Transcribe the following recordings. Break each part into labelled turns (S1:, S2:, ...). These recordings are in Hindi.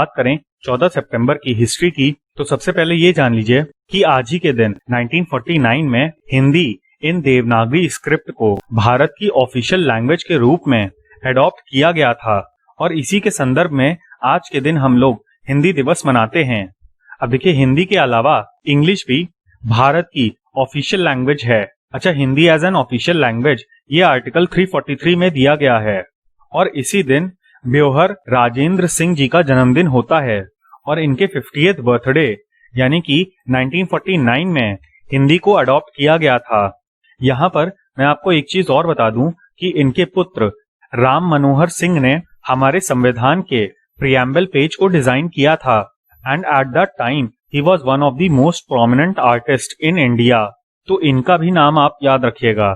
S1: बात करें 14 सितंबर की हिस्ट्री की, तो सबसे पहले ये जान लीजिए कि आज ही के दिन 1949 में हिंदी इन देवनागरी स्क्रिप्ट को भारत की ऑफिशियल लैंग्वेज के रूप में एडॉप्ट किया गया था और इसी के संदर्भ में आज के दिन हम लोग हिंदी दिवस मनाते हैं। अब देखिए, हिंदी के अलावा इंग्लिश भी भारत की ऑफिशियल लैंग्वेज है। अच्छा, Hindi as an official language ये आर्टिकल 343 में दिया गया है और इसी दिन ब्योहर राजेंद्र सिंह जी का जन्मदिन होता है और इनके 50th बर्थडे यानी कि 1949 में हिंदी को अडॉप्ट किया गया था। यहाँ पर मैं आपको एक चीज और बता दूं कि इनके पुत्र राम मनोहर सिंह ने हमारे संविधान के प्रियम्बल पेज को डिजाइन किया था and at that time he was one of the most prominent artist in India. तो इनका भी नाम आप याद रखिएगा।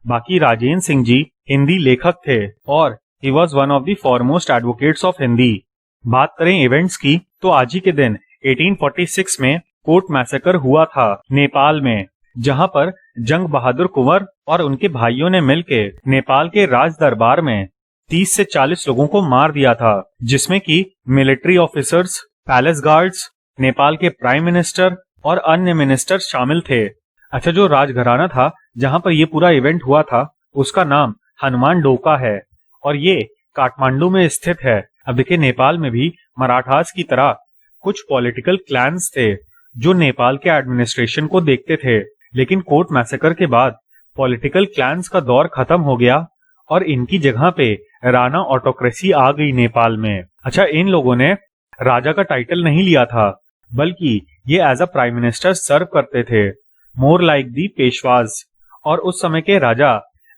S1: बाकी राजेंद्र सिंह जी हिंदी लेखक थे और he was one of the foremost advocates of Hindi. बात करें इवेंट्स की, तो आज ही के दिन 1846 में कोर्ट मैसेकर हुआ था नेपाल में, जहां पर जंग बहादुर कुंवर और उनके भाइयों ने मिलकर नेपाल के राज दरबार में 30 से 40 लोगों को मार दिया था, जिसमें कि military officers, palace guards, Nepal के प्राइम मिनिस्टर और अन्य मिनिस्टर शामिल थे। अच्छा, जो राजघराना था जहां पर ये पूरा इवेंट हुआ था उसका नाम हनुमान डोका है और ये काठमांडू में स्थित है। अब देखिए, नेपाल में भी मराठास की तरह कुछ पॉलिटिकल क्लैंस थे जो नेपाल के एडमिनिस्ट्रेशन को देखते थे, लेकिन कोर्ट मैसेकर के बाद पॉलिटिकल क्लैंस का दौर खत्म हो गया और इनकी जगह पे राणा ऑटोक्रेसी आ गई नेपाल में। अच्छा, इन लोगों ने राजा का टाइटल नहीं लिया था, बल्कि ये एज अ प्राइम मिनिस्टर सर्व करते थे, मोर लाइक दी पेशवाज। और उस समय के राजा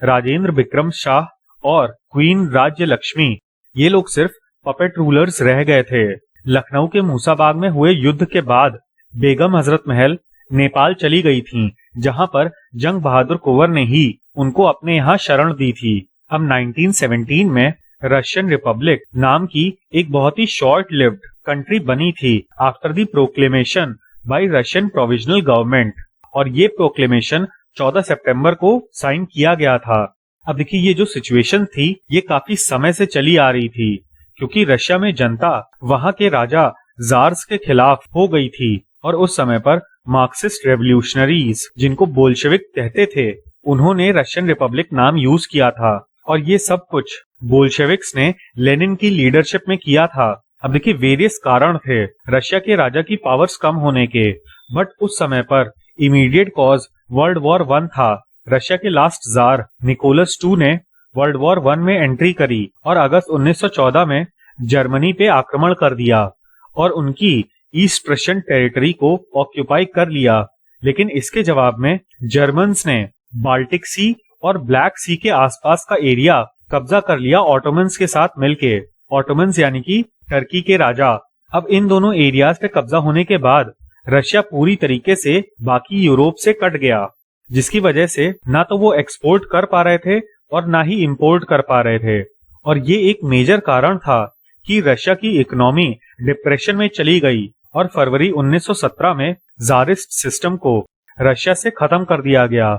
S1: राजेंद्र विक्रम शाह और क्वीन राज्य लक्ष्मी ये लोग सिर्फ पपेट रूलर्स रह गए थे। लखनऊ के मूसाबाग में हुए युद्ध के बाद बेगम हजरत महल नेपाल चली गई थीं, जहां पर जंग बहादुर कुंवर ने ही उनको अपने यहाँ शरण दी थी। अब 1917 में रशियन रिपब्लिक नाम की एक बहुत ही शॉर्ट लिव्ड कंट्री बनी थी after the proclamation bye Russian provisional government और ये प्रोक्लेमेशन 14 सितंबर को साइन किया गया था। अब देखिए, ये जो सिचुएशन थी ये काफी समय से चली आ रही थी, क्योंकि रशिया में जनता वहां के राजा जार्स के खिलाफ हो गई थी और उस समय पर मार्क्सिस्ट रेवोल्यूशनरीज, जिनको बोल्शेविक कहते थे, उन्होंने रशियन रिपब्लिक नाम यूज किया था और ये सब कुछ बोल्शेविक्स ने लेनिन की लीडरशिप में किया था। अब देखिए, वेरियस कारण थे रशिया के राजा की पावर्स कम होने के, बट उस समय पर इमीडिएट कॉज वर्ल्ड वॉर 1 था। रशिया के लास्ट जार निकोलस II ने वर्ल्ड वॉर 1 में एंट्री करी और अगस्त 1914 में जर्मनी पे आक्रमण कर दिया और उनकी ईस्ट प्रशियन टेरिटरी को ऑक्यूपाई कर लिया। लेकिन इसके जवाब में जर्मन्स ने बाल्टिक सी और ब्लैक सी के आसपास का एरिया कब्जा कर लिया ऑटोमन्स के साथ मिलके। ऑटोमन्स यानी कि टर्की के राजा। अब इन दोनों एरियाज पे कब्जा होने के बाद रशिया पूरी तरीके से बाकी यूरोप से कट गया, जिसकी वजह से ना तो वो एक्सपोर्ट कर पा रहे थे और ना ही इंपोर्ट कर पा रहे थे। और ये एक मेजर कारण था कि रशिया की इकोनॉमी डिप्रेशन में चली गई और फरवरी 1917 में ज़ारिस्ट सिस्टम को रशिया से खत्म कर दिया गया।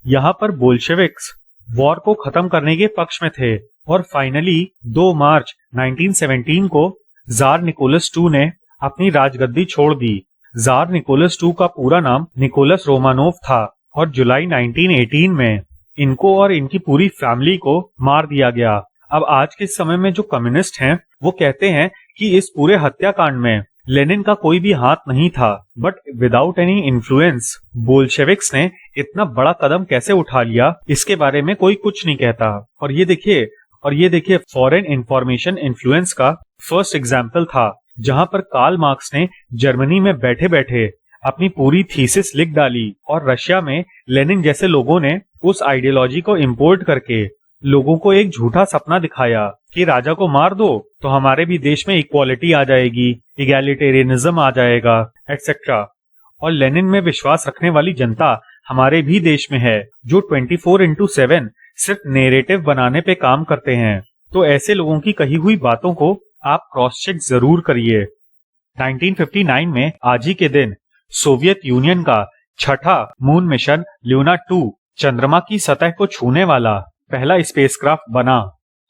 S1: यहाँ पर बोल्शेविक्स वॉर को खत्म करने के पक्ष में थे और फाइनली 2 मार्च 1917 को जार निकोलस II ने अपनी राजगद्दी छोड़ दी। जार निकोलस II का पूरा नाम निकोलस रोमानोव था और जुलाई 1918 में इनको और इनकी पूरी फैमिली को मार दिया गया। अब आज के समय में जो कम्युनिस्ट हैं वो कहते हैं कि इस पूरे हत्याकांड में लेनिन का कोई भी हाथ नहीं था, but without any influence Bolsheviks ने इतना बड़ा कदम कैसे उठा लिया इसके बारे में कोई कुछ नहीं कहता। और ये देखिए फॉरेन इंफॉर्मेशन इन्फ्लुएंस का फर्स्ट एग्जाम्पल था, जहां पर कार्ल मार्क्स ने जर्मनी में बैठे बैठे अपनी पूरी थीसिस लिख डाली और रशिया में लेनिन जैसे लोगों ने उस आइडियोलॉजी को इंपोर्ट करके लोगों को एक झूठा सपना दिखाया कि राजा को मार दो तो हमारे भी देश में इक्वालिटी आ जाएगी, इगैलिटेरियनिज्म आ जाएगा, एक्सेट्रा। और लेनिन में विश्वास रखने वाली जनता हमारे भी देश में है जो 24/7 सिर्फ नैरेटिव बनाने पे काम करते हैं। तो ऐसे लोगों की कही हुई बातों को आप क्रॉस चेक जरूर करिए। 1959 में आज ही के दिन सोवियत यूनियन का छठा मून मिशन ल्यूना 2 चंद्रमा की सतह को छूने वाला पहला स्पेसक्राफ्ट बना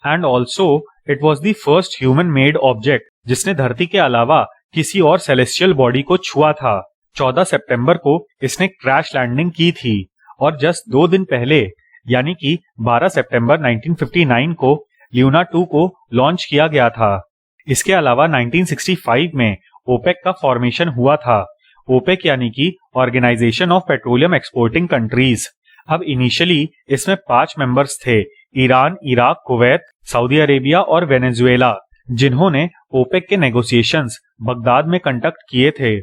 S1: and also it was the first human made object जिसने धरती के अलावा किसी और सेलेस्टियल बॉडी को छुआ था। 14 सितंबर को इसने क्रैश लैंडिंग की थी और जस्ट 2 दिन पहले यानी कि 12 सितंबर 1959 को ल्यूना 2 को लॉन्च किया गया था। इसके अलावा 1965 में ओपेक का फॉर्मेशन हुआ था। ओपेक यानी कि organization of petroleum exporting countries. अब इनिशियली इसमें 5 मेंबर्स थे, Iran, Iraq, Kuwait, Saudi Arabia और वेनेजुएला, जिन्होंने ओपेक के नेगोशिएशंस बगदाद में कंडक्ट किए थे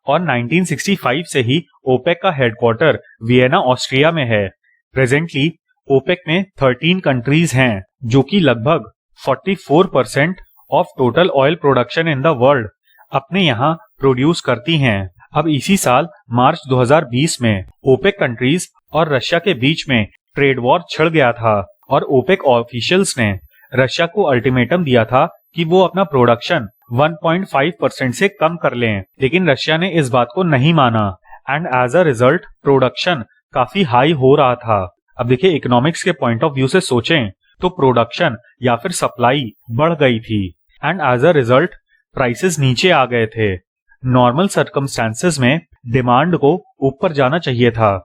S1: और 1965 से ही ओपेक का हेडक्वार्टर वियना, ऑस्ट्रिया में है। प्रेजेंटली ओपेक में 13 कंट्रीज हैं जो कि लगभग 44% of total oil production in the world अपने यहाँ प्रोड्यूस करती हैं। अब इसी साल मार्च 2020 में ओपेक कंट्रीज और रशिया के बीच में ट्रेड वॉर छिड़ गया था और ओपेक ऑफिशियल्स ने रशिया को अल्टीमेटम दिया था कि वो अपना प्रोडक्शन 1.5% से कम कर लें, लेकिन रशिया ने इस बात को नहीं माना and as a result production काफी हाई हो रहा था। अब देखिए, इकोनॉमिक्स के पॉइंट ऑफ व्यू से सोचें तो प्रोडक्शन या फिर सप्लाई बढ़ गई थी and as a result prices नीचे आ गए थे। नॉर्मल सर्कमस्टेंसेस में डिमांड को ऊपर जाना चाहिए था,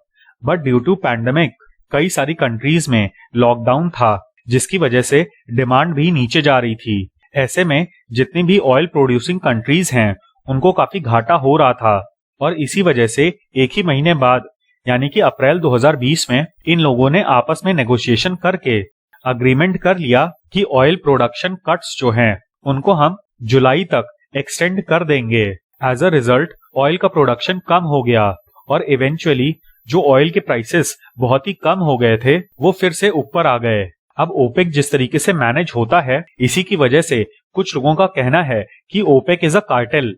S1: बट ड्यू टू पैंडेमिक कई सारी कंट्रीज में लॉकडाउन था, जिसकी वजह से डिमांड भी नीचे जा रही थी। ऐसे में जितनी भी ऑयल प्रोड्यूसिंग कंट्रीज हैं उनको काफी घाटा हो रहा था और इसी वजह से एक ही महीने बाद यानी कि अप्रैल 2020 में इन लोगों ने आपस में नेगोशिएशन करके अग्रीमेंट कर लिया कि ऑयल प्रोडक्शन कट्स जो हैं उनको हम जुलाई तक एक्सटेंड कर देंगे। एज अ रिजल्ट ऑयल का प्रोडक्शन कम हो गया और इवेंचुअली जो ऑयल के प्राइसेस बहुत ही कम हो गए थे वो फिर से ऊपर आ गए। अब ओपेक जिस तरीके से मैनेज होता है, इसी की वजह से कुछ लोगों का कहना है कि OPEC is a cartel.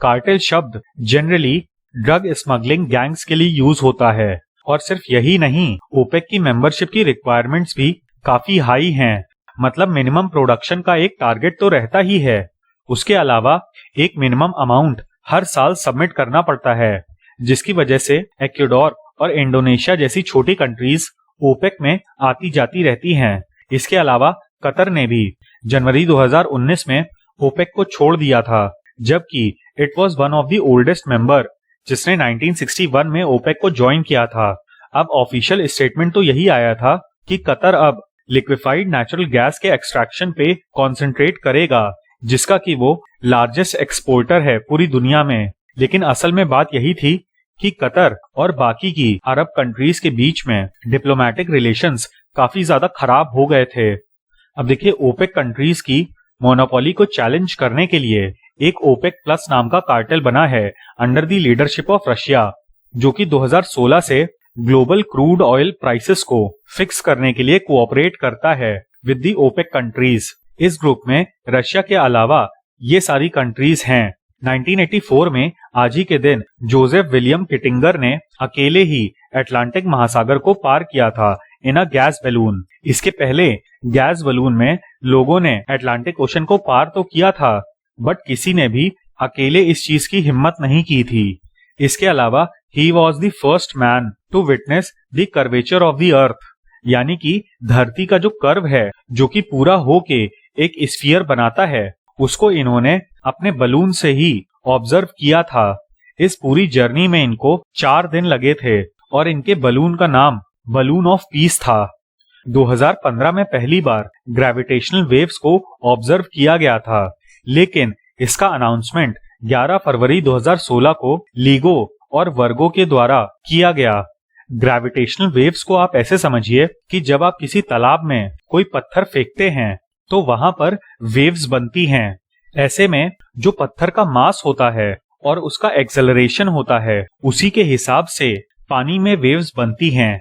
S1: Cartel शब्द जनरली ड्रग स्मगलिंग गैंग्स के लिए यूज होता है और सिर्फ यही नहीं, ओपेक की मेंबरशिप की रिक्वायरमेंट्स भी काफी हाई हैं। मतलब मिनिमम प्रोडक्शन का एक टारगेट तो रहता ही है, उसके अलावा एक मिनिमम अमाउंट हर साल सबमिट करना पड़ता है, जिसकी वजह से इक्वाडोर और इंडोनेशिया जैसी छोटी कंट्रीज ओपेक में आती जाती रहती हैं। इसके अलावा कतर ने भी जनवरी 2019 में ओपेक को छोड़ दिया था, जबकि it was one of the oldest member जिसने 1961 में ओपेक को ज्वाइन किया था। अब ऑफिशियल स्टेटमेंट तो यही आया था कि कतर अब लिक्विफाइड नेचुरल गैस के एक्सट्रैक्शन पे कॉन्सेंट्रेट करेगा, जिसका कि वो लार्जेस्ट एक्सपोर्टर है पूरी दुनिया में। लेकिन असल में बात यही थी कि कतर और बाकी की अरब कंट्रीज के बीच में डिप्लोमेटिक रिलेशंस काफी ज्यादा खराब हो गए थे। अब देखिए, ओपेक कंट्रीज की मोनोपोली को चैलेंज करने के लिए एक ओपेक प्लस नाम का कार्टेल बना है under the leadership of Russia, जो कि 2016 से ग्लोबल क्रूड ऑयल प्राइसेस को फिक्स करने के लिए कोऑपरेट करता है विद द ओपेक कंट्रीज। इस ग्रुप में रशिया के अलावा ये सारी कंट्रीज हैं। 1984 में आज ही के दिन जोसेफ विलियम किटिंगर ने अकेले ही अटलांटिक महासागर को पार किया था इन अ गैस बैलून। इसके पहले गैस बैलून में लोगों ने अटलांटिक ओशन को पार तो किया था, बट किसी ने भी अकेले इस चीज की हिम्मत नहीं की थी। इसके अलावा he was the first man to witness the curvature of the earth, यानी कि धरती का जो कर्व है जो कि पूरा होके एक स्फीयर बनाता है, उसको इन्होंने अपने बलून से ही ऑब्जर्व किया था। इस पूरी जर्नी में इनको 4 दिन लगे थे और इनके बलून का नाम बलून ऑफ पीस था। 2015 में पहली बार ग्रेविटेशनल वेव्स को ऑब्जर्व किया गया था, लेकिन इसका अनाउंसमेंट 11 फरवरी 2016 को लीगो और वर्गो के द्वारा किया गया। ग्रेविटेशनल वेव्स को आप ऐसे समझिए कि जब आप किसी तालाब में कोई पत्थर फेंकते हैं तो वहां पर वेव्स बनती हैं। ऐसे में जो पत्थर का मास होता है और उसका एक्सेलरेशन होता है, उसी के हिसाब से पानी में वेव्स बनती हैं।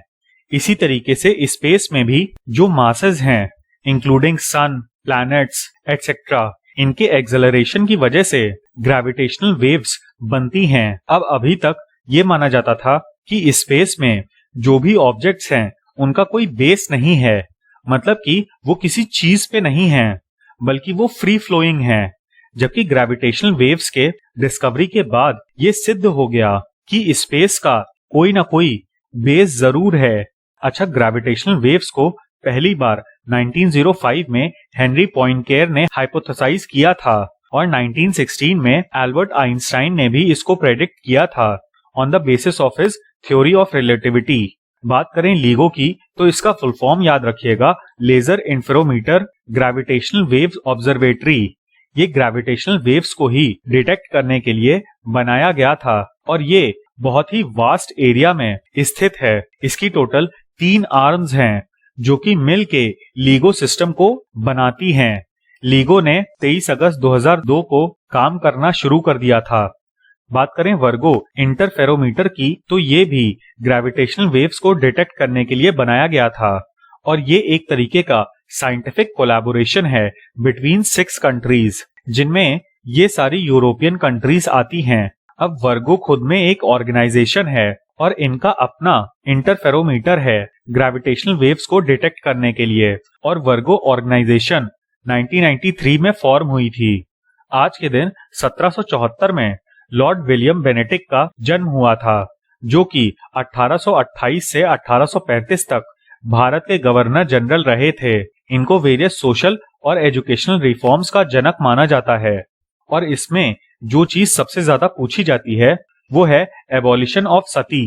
S1: इसी तरीके से स्पेस में भी जो मासेस हैं, इंक्लूडिंग सन, प्लैनेट्स एटसेट्रा, इनके एक्सेलरेशन की वजह से ग्रेविटेशनल वेव्स बनती हैं। अब अभी तक ये माना जाता था कि स्पेस में जो भी ऑब्जेक्ट्स हैं उनका कोई बेस नहीं है, मतलब कि वो किसी चीज पे नहीं है, बल्कि वो फ्री फ्लोइंग है। जबकि ग्रेविटेशनल वेव्स के डिस्कवरी के बाद ये सिद्ध हो गया कि स्पेस का कोई ना कोई बेस जरूर है। अच्छा, ग्रेविटेशनल वेव्स को पहली बार 1905 में हेनरी पॉइंकेयर ने हाइपोथेसाइज किया था और 1916 में एल्बर्ट आइंस्टाइन ने भी इसको प्रेडिक्ट किया था on the basis of his theory of relativity. बात करें LIGO की तो इसका फुल फॉर्म याद रखिएगा, लेजर इंफ्रोमीटर ग्रेविटेशनल वेव्स ऑब्जर्वेटरी। ये ग्रेविटेशनल वेव्स को ही डिटेक्ट करने के लिए बनाया गया था और ये बहुत ही वास्ट एरिया में स्थित है। इसकी टोटल 3 आर्म्स हैं जो कि मिल के LIGO सिस्टम को बनाती हैं। LIGO ने 23 अगस्त 2002 को काम करना शुरू कर दिया था। बात करें वर्गो इंटरफेरोमीटर की तो ये भी ग्रेविटेशनल वेव्स को डिटेक्ट करने के लिए बनाया गया था और ये एक तरीके का साइंटिफिक कोलैबोरेशन है बिटवीन 6 कंट्रीज, जिनमें ये सारी यूरोपियन कंट्रीज आती हैं। अब वर्गो खुद में एक ऑर्गेनाइजेशन है और इनका अपना इंटरफेरोमीटर है ग्रेविटेशनल वेव्स को डिटेक्ट करने के लिए और वर्गो ऑर्गेनाइजेशन 1993 में फॉर्म हुई थी। आज के दिन 1774 में लॉर्ड विलियम बेनेटिक का जन्म हुआ था, जो कि 1828 से 1835 तक भारत के गवर्नर जनरल रहे थे। इनको वेरियस सोशल और एजुकेशनल रिफॉर्म्स का जनक माना जाता है और इसमें जो चीज सबसे ज्यादा पूछी जाती है वो है एबॉलिशन ऑफ सती।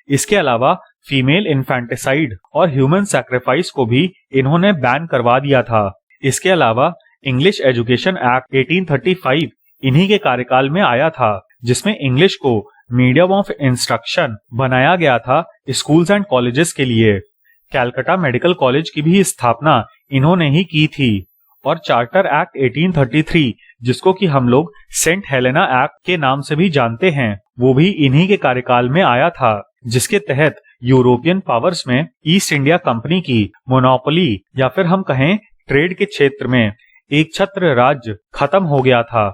S1: इसके अलावा फीमेल इन्फेंटिसाइड और ह्यूमन सैक्रिफाइस को भी इन्होंने बैन करवा दिया था। इसके अलावा इंग्लिश एजुकेशन एक्ट 1835 इन्हीं के कार्यकाल में आया था, जिसमें इंग्लिश को मीडियम ऑफ इंस्ट्रक्शन बनाया गया था स्कूल्स एंड कॉलेजेस के लिए। कैलकाटा मेडिकल कॉलेज की भी स्थापना इन्होंने ही की थी और चार्टर एक्ट 1833, जिसको कि हम लोग सेंट हेलेना एक्ट के नाम से भी जानते हैं, वो भी इन्हीं के कार्यकाल में आया था, जिसके तहत यूरोपियन पावर्स में ईस्ट इंडिया कंपनी की मोनोपोली या फिर हम कहें ट्रेड के क्षेत्र में एक छत्र राज्य खत्म हो गया था।